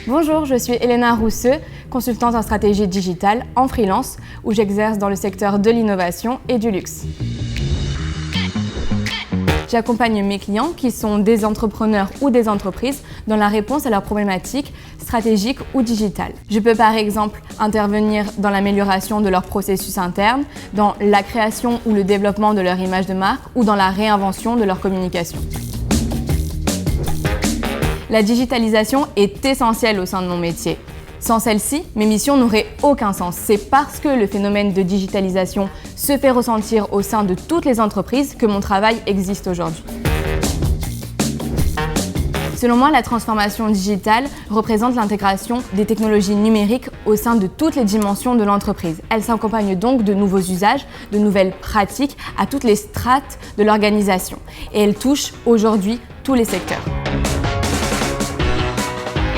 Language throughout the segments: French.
Bonjour, je suis Elena Rousseux, consultante en stratégie digitale en freelance, où j'exerce dans le secteur de l'innovation et du luxe. J'accompagne mes clients qui sont des entrepreneurs ou des entreprises dans la réponse à leurs problématiques stratégiques ou digitales. Je peux par exemple intervenir dans l'amélioration de leur processus interne, dans la création ou le développement de leur image de marque ou dans la réinvention de leur communication. La digitalisation est essentielle au sein de mon métier. Sans celle-ci, mes missions n'auraient aucun sens. C'est parce que le phénomène de digitalisation se fait ressentir au sein de toutes les entreprises que mon travail existe aujourd'hui. Selon moi, la transformation digitale représente l'intégration des technologies numériques au sein de toutes les dimensions de l'entreprise. Elle s'accompagne donc de nouveaux usages, de nouvelles pratiques à toutes les strates de l'organisation. Et elle touche aujourd'hui tous les secteurs.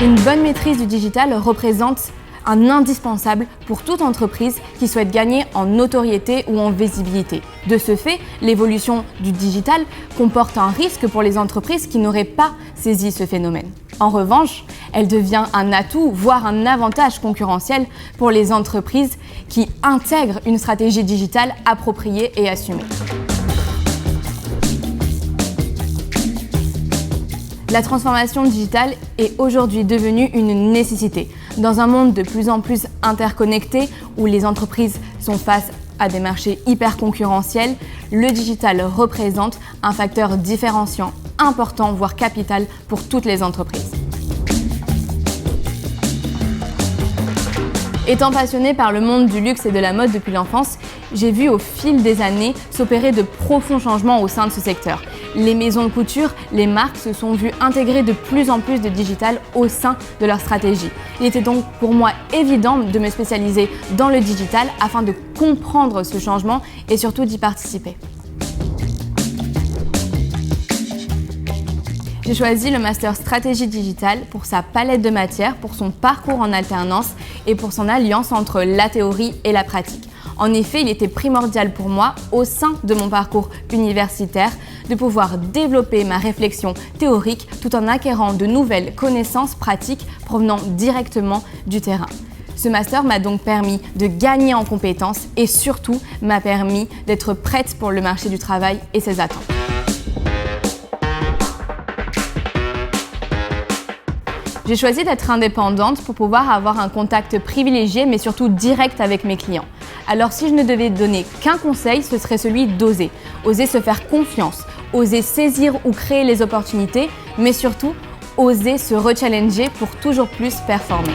Une bonne maîtrise du digital représente un indispensable pour toute entreprise qui souhaite gagner en notoriété ou en visibilité. De ce fait, l'évolution du digital comporte un risque pour les entreprises qui n'auraient pas saisi ce phénomène. En revanche, elle devient un atout, voire un avantage concurrentiel pour les entreprises qui intègrent une stratégie digitale appropriée et assumée. La transformation digitale est aujourd'hui devenue une nécessité. Dans un monde de plus en plus interconnecté, où les entreprises sont face à des marchés hyper concurrentiels, le digital représente un facteur différenciant important, voire capital pour toutes les entreprises. Étant passionnée par le monde du luxe et de la mode depuis l'enfance, j'ai vu au fil des années s'opérer de profonds changements au sein de ce secteur. Les maisons de couture, les marques se sont vues intégrer de plus en plus de digital au sein de leur stratégie. Il était donc pour moi évident de me spécialiser dans le digital afin de comprendre ce changement et surtout d'y participer. J'ai choisi le master stratégie digitale pour sa palette de matières, pour son parcours en alternance et pour son alliance entre la théorie et la pratique. En effet, il était primordial pour moi, au sein de mon parcours universitaire, de pouvoir développer ma réflexion théorique tout en acquérant de nouvelles connaissances pratiques provenant directement du terrain. Ce master m'a donc permis de gagner en compétences et surtout m'a permis d'être prête pour le marché du travail et ses attentes. J'ai choisi d'être indépendante pour pouvoir avoir un contact privilégié mais surtout direct avec mes clients. Alors si je ne devais donner qu'un conseil, ce serait celui d'oser. Oser se faire confiance, oser saisir ou créer les opportunités, mais surtout oser se rechallenger pour toujours plus performer.